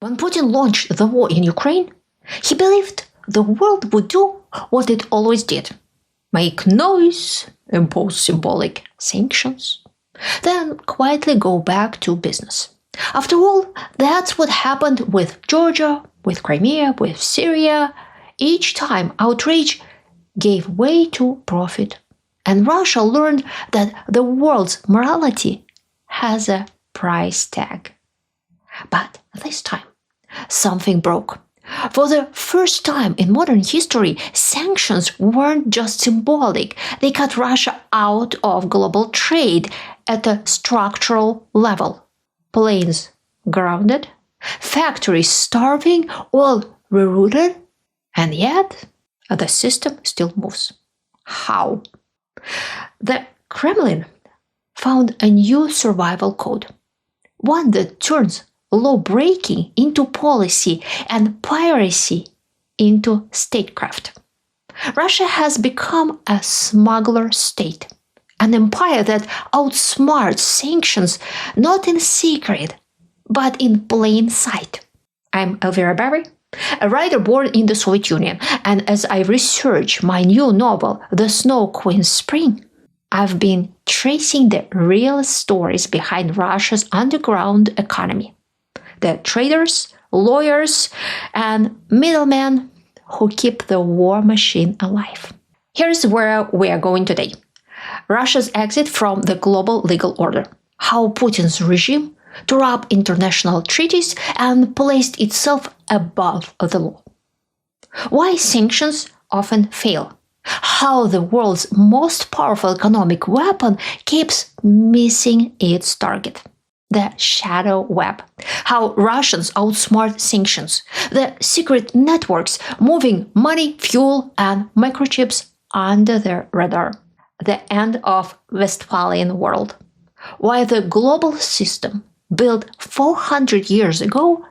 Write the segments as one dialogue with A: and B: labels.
A: When Putin launched the war in Ukraine, he believed the world would do what it always did: make noise, impose symbolic sanctions, then quietly go back to business. After all, that's what happened with Georgia, with Crimea, with Syria. Each time outrage gave way to profit, and Russia learned that the world's morality has a price tag. But this time, something broke. For the first time in modern history, sanctions weren't just symbolic. They cut Russia out of global trade at a structural level. Planes grounded, factories starving, oil rerouted, and yet the system still moves. How? The Kremlin found a new survival code, one that turns lawbreaking into policy and piracy into statecraft. Russia has become a smuggler state, an empire that outsmarts sanctions not in secret, but in plain sight. I'm Elvira Bary, a writer born in the Soviet Union, and as I research my new novel, The Snow Queen's Spring, I've been tracing the real stories behind Russia's underground economy. The traders, lawyers, and middlemen who keep the war machine alive. Here's where we are going today. Russia's exit from the global legal order. How Putin's regime tore up international treaties and placed itself above the law. Why sanctions often fail. How the world's most powerful economic weapon keeps missing its target. The shadow web. How Russians outsmart sanctions. The secret networks moving money, fuel, and microchips under their radar. The end of Westphalian World. Why the global system, built 400 years ago,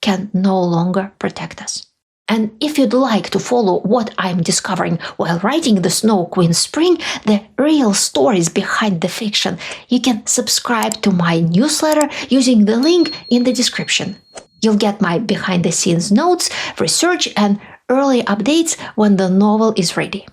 A: can no longer protect us. And if you'd like to follow what I'm discovering while writing The Snow Queen's Spring, the real stories behind the fiction, you can subscribe to my newsletter using the link in the description. You'll get my behind-the-scenes notes, research, and early updates when the novel is ready.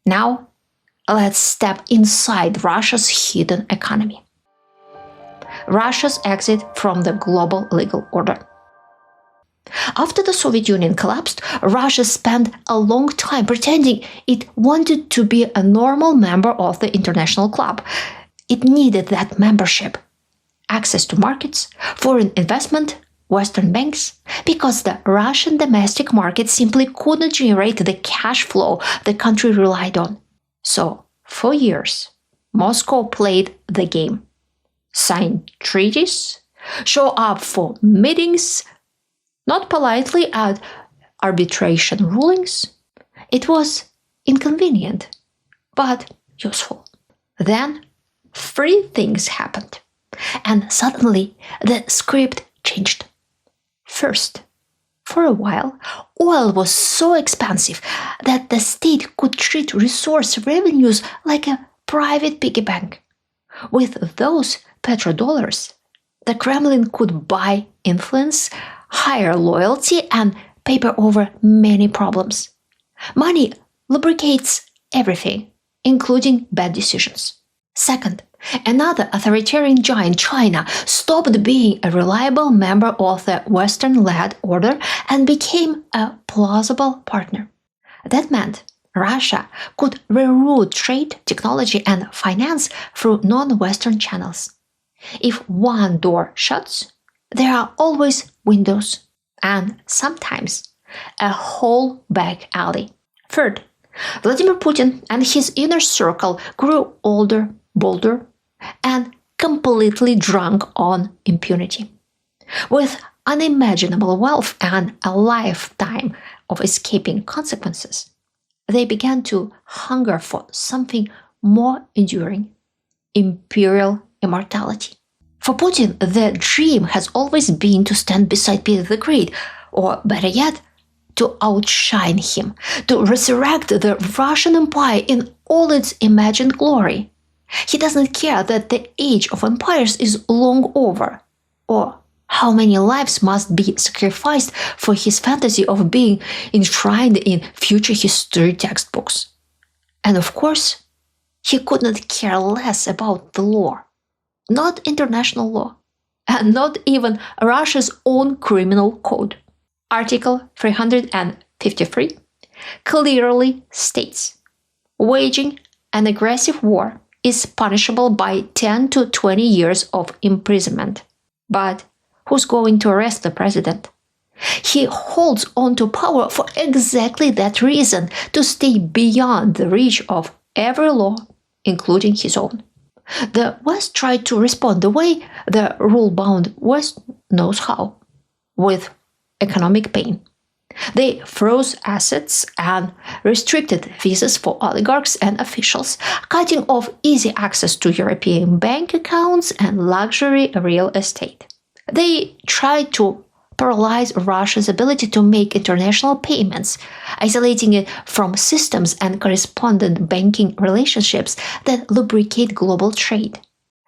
A: Now, let's step inside Russia's hidden economy. Russia's exit from the global legal order. After the Soviet Union collapsed, Russia spent a long time pretending it wanted to be a normal member of the international club. It needed that membership, access to markets, foreign investment, Western banks, because the Russian domestic market simply couldn't generate the cash flow the country relied on. So, for years, Moscow played the game. Sign treaties, show up for meetings, not politely at arbitration rulings. It was inconvenient, but useful. Then, three things happened, and suddenly the script changed. First, for a while, oil was so expensive that the state could treat resource revenues like a private piggy bank. With those petrodollars, the Kremlin could buy influence, hire loyalty, and paper over many problems. Money lubricates everything, including bad decisions. Second, another authoritarian giant, China, stopped being a reliable member of the Western-led order and became a plausible partner. That meant Russia could reroute trade, technology, and finance through non-Western channels. If one door shuts, there are always windows, and sometimes a whole back alley. Third, Vladimir Putin and his inner circle grew older, bolder, and completely drunk on impunity. With unimaginable wealth and a lifetime of escaping consequences, they began to hunger for something more enduring: imperial immortality. For Putin, the dream has always been to stand beside Peter the Great, or better yet, to outshine him, to resurrect the Russian Empire in all its imagined glory. He doesn't care that the age of empires is long over, or How many lives must be sacrificed for his fantasy of being enshrined in future history textbooks? And of course, he could not care less about the law. Not international law, and not even Russia's own criminal code. Article 353 clearly states, waging an aggressive war is punishable by 10 to 20 years of imprisonment. But who's going to arrest the president? He holds on to power for exactly that reason, to stay beyond the reach of every law, including his own. The West tried to respond the way the rule-bound West knows how, with economic pain. They froze assets and restricted visas for oligarchs and officials, cutting off easy access to European bank accounts and luxury real estate. They tried to paralyze Russia's ability to make international payments, isolating it from systems and correspondent banking relationships that lubricate global trade.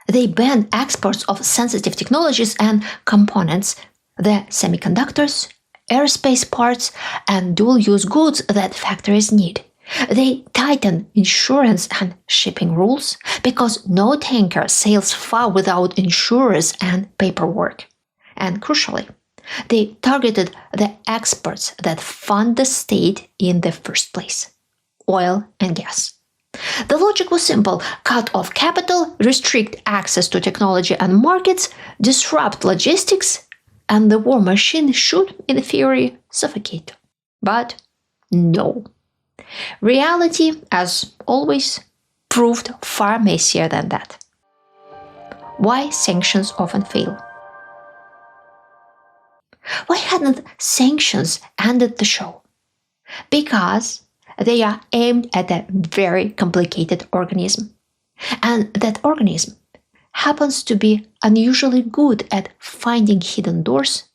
A: They banned exports of sensitive technologies and components, the semiconductors, aerospace parts, and dual-use goods that factories need. They tightened insurance and shipping rules because no tanker sails far without insurers and paperwork. And crucially, they targeted the exports that fund the state in the first place: oil and gas. The logic was simple: cut off capital, restrict access to technology and markets, disrupt logistics, and the war machine should, in theory, suffocate. But no. Reality, as always, proved far messier than that. Why sanctions often fail? Why hadn't sanctions ended the show? Because they are aimed at a very complicated organism. And that organism happens to be unusually good at finding hidden doors,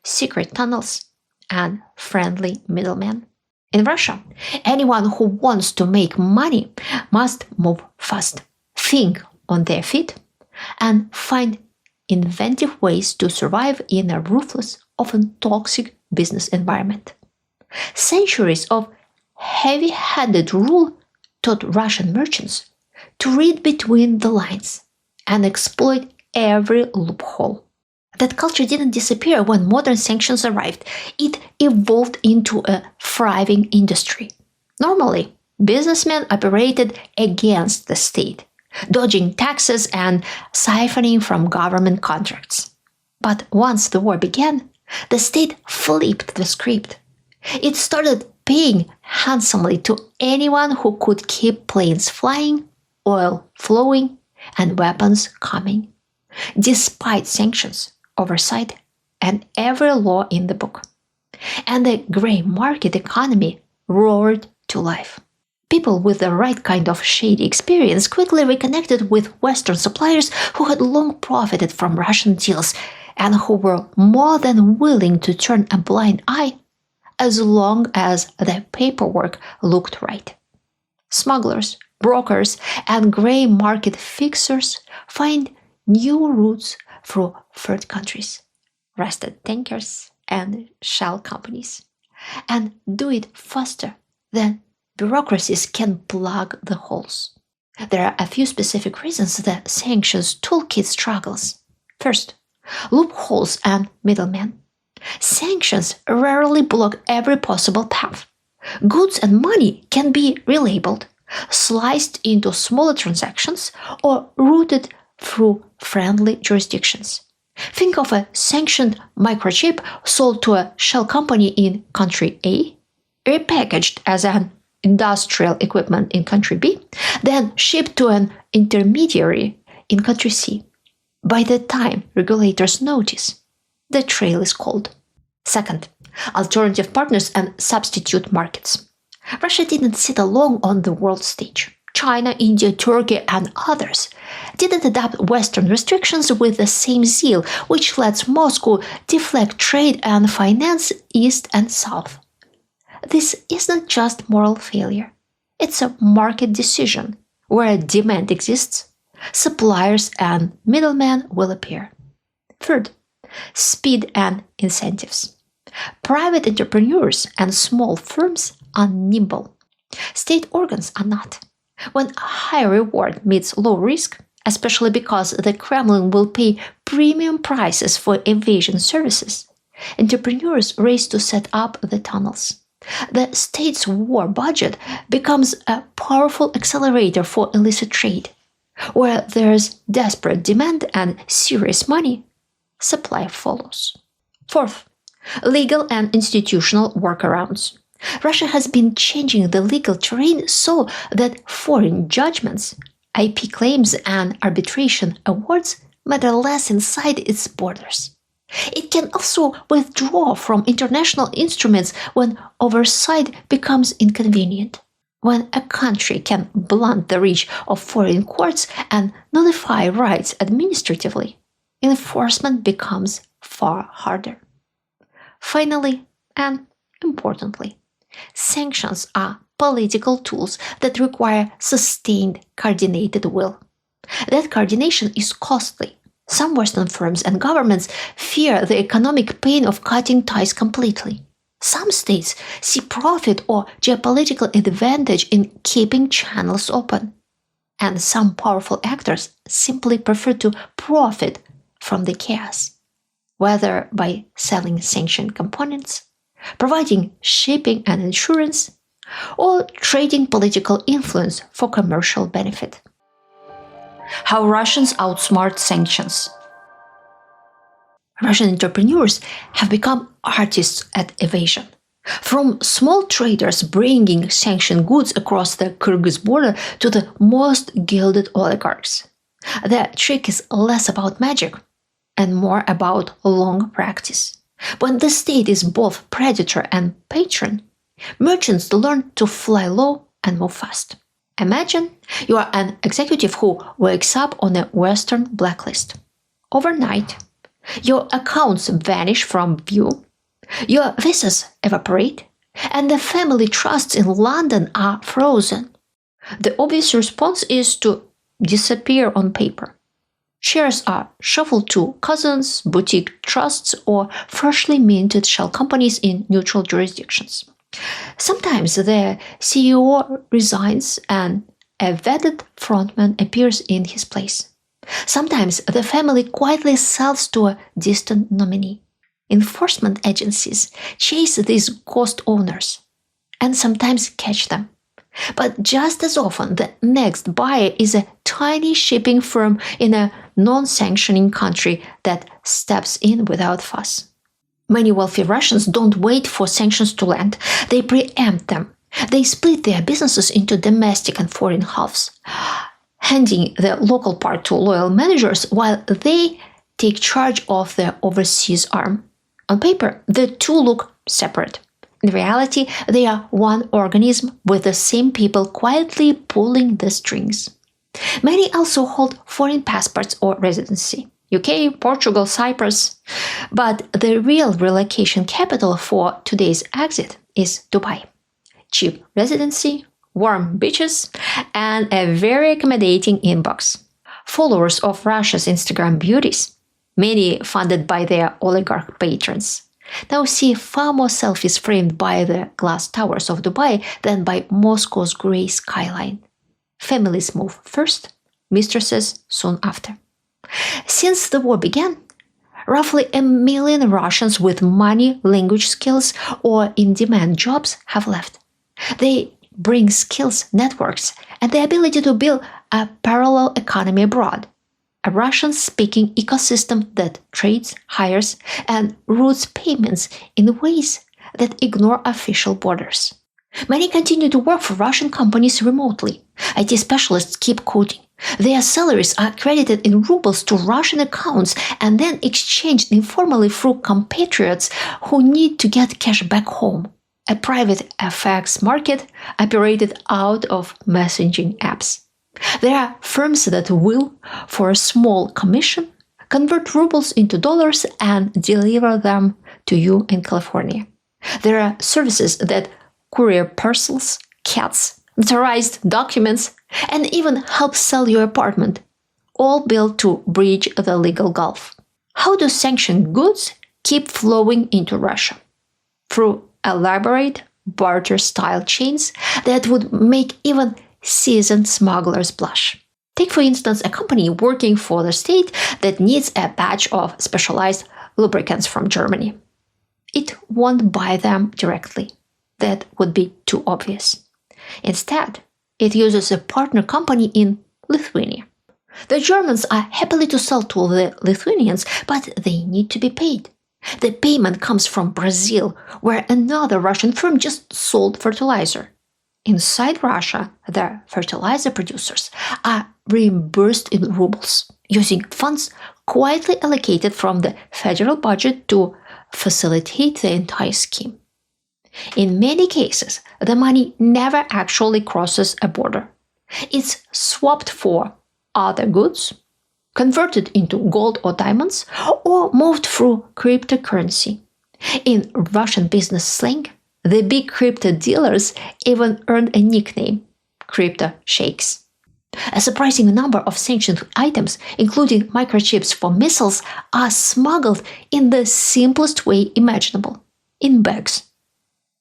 A: secret tunnels, and friendly middlemen. In Russia, anyone who wants to make money must move fast, think on their feet, and find inventive ways to survive in a ruthless, often toxic business environment. Centuries of heavy-handed rule taught Russian merchants to read between the lines and exploit every loophole. That culture didn't disappear when modern sanctions arrived. It evolved into a thriving industry. Normally, businessmen operated against the state, dodging taxes and siphoning from government contracts. But once the war began, the state flipped the script. It started paying handsomely to anyone who could keep planes flying, oil flowing, and weapons coming, despite sanctions, oversight, and every law in the book. And the gray market economy roared to life. People with the right kind of shady experience quickly reconnected with Western suppliers who had long profited from Russian deals and who were more than willing to turn a blind eye as long as the paperwork looked right. Smugglers, brokers, and gray market fixers find new routes through third countries, rusted tankers, and shell companies, and do it faster than bureaucracies can plug the holes. There are a few specific reasons the sanctions toolkit struggles. First, loopholes and middlemen. Sanctions rarely block every possible path. Goods and money can be relabeled, sliced into smaller transactions, or routed through friendly jurisdictions. Think of a sanctioned microchip sold to a shell company in country A, repackaged as an industrial equipment in country B, then shipped to an intermediary in country C. By the time regulators notice, the trail is cold. Second, alternative partners and substitute markets. Russia didn't sit alone on the world stage. China, India, Turkey, and others didn't adopt Western restrictions with the same zeal, which lets Moscow deflect trade and finance east and south. This isn't just moral failure. It's a market decision. Where demand exists, suppliers and middlemen will appear. Third, Speed and incentives. Private entrepreneurs and small firms are nimble. State organs are not. When high reward meets low risk, especially because the Kremlin will pay premium prices for evasion services, entrepreneurs race to set up the tunnels. The state's war budget becomes a powerful accelerator for illicit trade. Where there's desperate demand and serious money, supply follows. Fourth, legal and institutional workarounds. Russia has been changing the legal terrain so that foreign judgments, IP claims, and arbitration awards matter less inside its borders. It can also withdraw from international instruments when oversight becomes inconvenient. When a country can blunt the reach of foreign courts and nullify rights administratively, enforcement becomes far harder. Finally, and importantly, sanctions are political tools that require sustained, coordinated will. That coordination is costly. Some Western firms and governments fear the economic pain of cutting ties completely. Some states see profit or geopolitical advantage in keeping channels open. And some powerful actors simply prefer to profit from the chaos, whether by selling sanctioned components, providing shipping and insurance, or trading political influence for commercial benefit. How Russians outsmart sanctions. Russian entrepreneurs have become artists at evasion. From small traders bringing sanctioned goods across the Kyrgyz border to the most gilded oligarchs. The trick is less about magic and more about long practice. When the state is both predator and patron, merchants learn to fly low and move fast. Imagine you are an executive who wakes up on a Western blacklist. Overnight, your accounts vanish from view, your visas evaporate, and the family trusts in London are frozen. The obvious response is to disappear on paper. Shares are shuffled to cousins, boutique trusts, or freshly minted shell companies in neutral jurisdictions. Sometimes the CEO resigns and a vetted frontman appears in his place. Sometimes the family quietly sells to a distant nominee. Enforcement agencies chase these ghost owners and sometimes catch them. But just as often, the next buyer is a tiny shipping firm in a non-sanctioning country that steps in without fuss. Many wealthy Russians don't wait for sanctions to land. They preempt them. They split their businesses into domestic and foreign halves, handing the local part to loyal managers while they take charge of the overseas arm. On paper, the two look separate. In reality, they are one organism with the same people quietly pulling the strings. Many also hold foreign passports or residency. UK, Portugal, Cyprus. But the real relocation capital for today's exit is Dubai. Cheap residency, warm beaches, and a very accommodating inbox. Followers of Russia's Instagram beauties, many funded by their oligarch patrons, now see far more selfies framed by the glass towers of Dubai than by Moscow's grey skyline. Families move first, mistresses soon after. Since the war began, roughly 1 million Russians with money, language skills, or in-demand jobs have left. They bring skills, networks, and the ability to build a parallel economy abroad. A Russian-speaking ecosystem that trades, hires, and routes payments in ways that ignore official borders. Many continue to work for Russian companies remotely. IT specialists keep coding. Their salaries are credited in rubles to Russian accounts and then exchanged informally through compatriots who need to get cash back home. A private FX market operated out of messaging apps. There are firms that will, for a small commission, convert rubles into dollars and deliver them to you in California. There are services that courier parcels, cats, notarized documents, and even help sell your apartment, all built to bridge the legal gulf. How do sanctioned goods keep flowing into Russia? Through elaborate barter-style chains that would make even seasoned smugglers blush. Take, for instance, a company working for the state that needs a batch of specialized lubricants from Germany. It won't buy them directly. That would be too obvious. Instead, it uses a partner company in Lithuania. The Germans are happy to sell to the Lithuanians, but they need to be paid. The payment comes from Brazil, where another Russian firm just sold fertilizer. Inside Russia, the fertilizer producers are reimbursed in rubles, using funds quietly allocated from the federal budget to facilitate the entire scheme. In many cases, the money never actually crosses a border. It's swapped for other goods, converted into gold or diamonds, or moved through cryptocurrency. In Russian business slang, the big crypto dealers even earned a nickname, crypto sheikhs. A surprising number of sanctioned items, including microchips for missiles, are smuggled in the simplest way imaginable, in bags.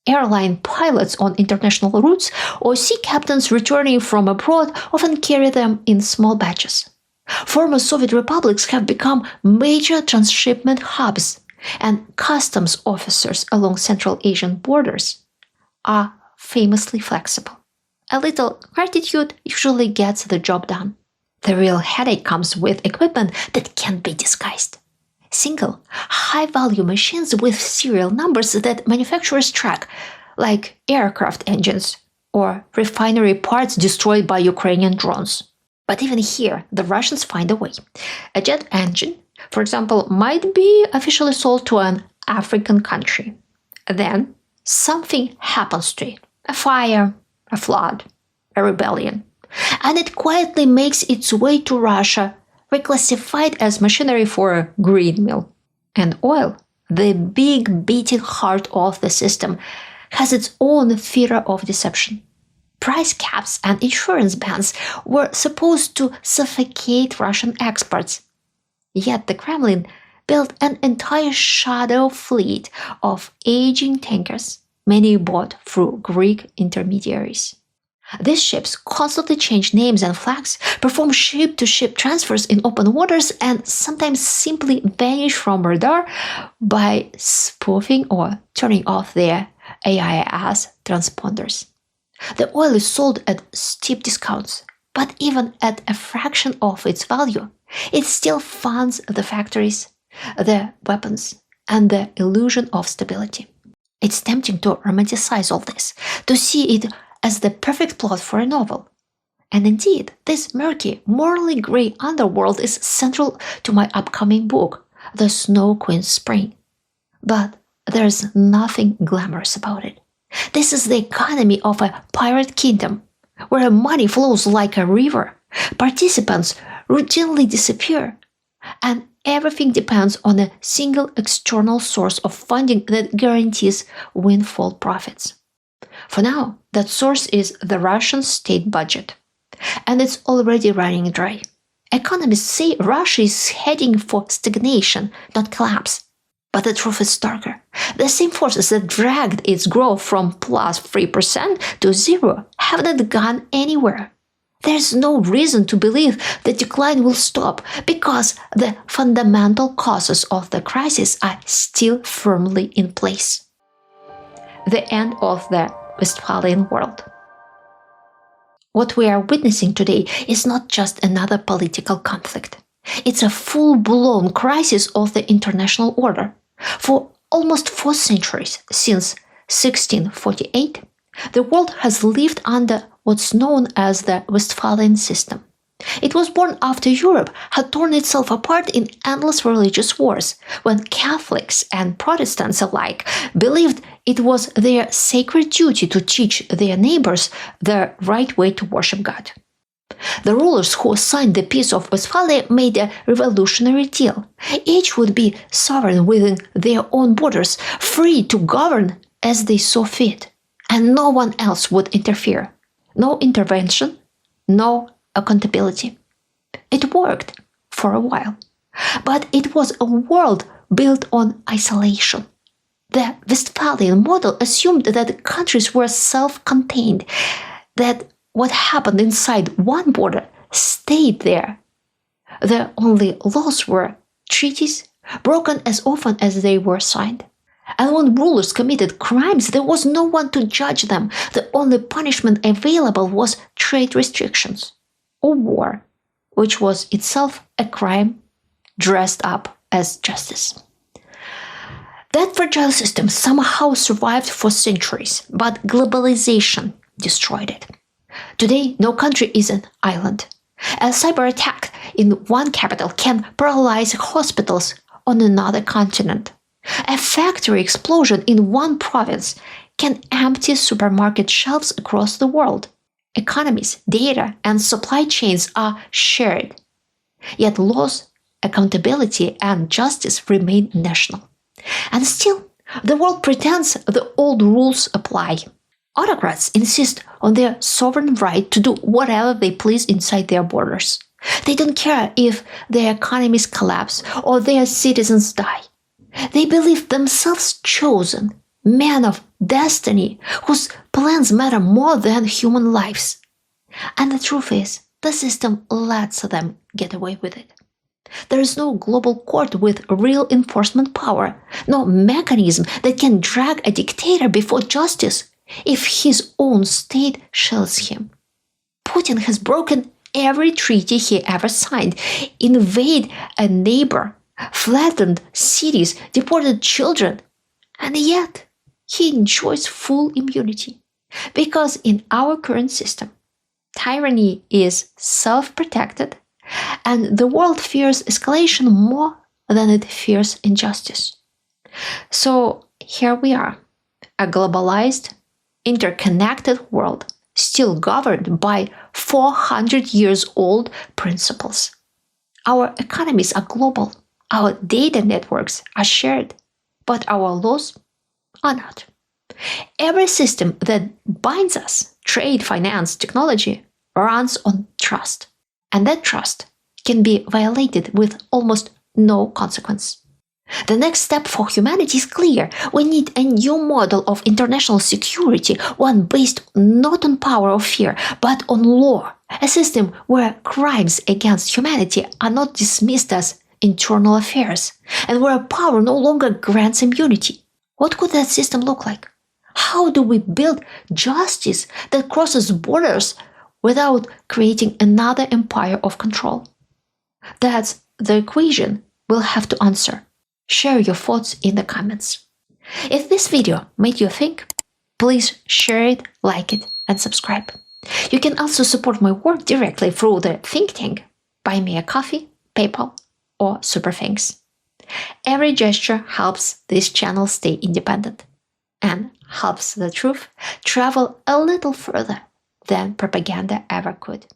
A: Airline pilots on international routes or sea captains returning from abroad often carry them in small batches. Former Soviet republics have become major transshipment hubs, and customs officers along Central Asian borders are famously flexible. A little gratitude usually gets the job done. The real headache comes with equipment that can't be disguised. Single, high-value machines with serial numbers that manufacturers track, like aircraft engines or refinery parts destroyed by Ukrainian drones. But even here, the Russians find a way. A jet engine, for example, might be officially sold to an African country. Then, something happens to it. A fire, a flood, a rebellion. And it quietly makes its way to Russia, reclassified as machinery for a green mill. And oil, the big beating heart of the system, has its own theater of deception. Price caps and insurance bans were supposed to suffocate Russian exports. Yet the Kremlin built an entire shadow fleet of aging tankers, many bought through Greek intermediaries. These ships constantly change names and flags, perform ship-to-ship transfers in open waters, and sometimes simply vanish from radar by spoofing or turning off their AIS transponders. The oil is sold at steep discounts, but even at a fraction of its value, it still funds the factories, the weapons, and the illusion of stability. It's tempting to romanticize all this, to see it as the perfect plot for a novel. And indeed, this murky, morally grey underworld is central to my upcoming book, The Snow Queen's Spring. But there's nothing glamorous about it. This is the economy of a pirate kingdom, where money flows like a river, participants routinely disappear, and everything depends on a single external source of funding that guarantees windfall profits. For now, that source is the Russian state budget, and it's already running dry. Economists say Russia is heading for stagnation, not collapse. But the truth is starker. The same forces that dragged its growth from plus 3% to zero have not gone anywhere. There's no reason to believe the decline will stop because the fundamental causes of the crisis are still firmly in place. The end of the Westphalian World. What we are witnessing today is not just another political conflict. It's a full-blown crisis of the international order. For almost 4 centuries, since 1648, the world has lived under what's known as the Westphalian system. It was born after Europe had torn itself apart in endless religious wars, when Catholics and Protestants alike believed it was their sacred duty to teach their neighbors the right way to worship God. The rulers who signed the Peace of Westphalia made a revolutionary deal. Each would be sovereign within their own borders, free to govern as they saw fit, and no one else would interfere. No intervention, no accountability. It worked for a while. But it was a world built on isolation. The Westphalian model assumed that countries were self-contained, that what happened inside one border stayed there. The only laws were treaties, broken as often as they were signed. And when rulers committed crimes, there was no one to judge them. The only punishment available was trade restrictions or war, which was itself a crime dressed up as justice. That fragile system somehow survived for centuries, but globalization destroyed it. Today, no country is an island. A cyber attack in one capital can paralyze hospitals on another continent. A factory explosion in one province can empty supermarket shelves across the world. Economies, data, and supply chains are shared. Yet laws, accountability, and justice remain national. And still, the world pretends the old rules apply. Autocrats insist on their sovereign right to do whatever they please inside their borders. They don't care if their economies collapse or their citizens die. They believe themselves chosen, men of destiny, whose plans matter more than human lives. And the truth is, the system lets them get away with it. There is no global court with real enforcement power, no mechanism that can drag a dictator before justice if his own state shields him. Putin has broken every treaty he ever signed, invaded a neighbor, flattened cities, deported children, and yet he enjoys full immunity. Because in our current system, tyranny is self-protected, and the world fears escalation more than it fears injustice. So here we are, a globalized, interconnected world, still governed by 400 years old principles. Our economies are global, our data networks are shared, but our laws are not. Every system that binds us, trade, finance, technology, runs on trust. And that trust can be violated with almost no consequence. The next step for humanity is clear. We need a new model of international security, one based not on power or fear, but on law. A system where crimes against humanity are not dismissed as internal affairs, and where power no longer grants immunity. What could that system look like? How do we build justice that crosses borders without creating another empire of control? That's the equation we'll have to answer. Share your thoughts in the comments. If this video made you think, please share it, like it, and subscribe. You can also support my work directly through the think tank, buy me a coffee, PayPal, or Super Thanks. Every gesture helps this channel stay independent and helps the truth travel a little further than propaganda ever could.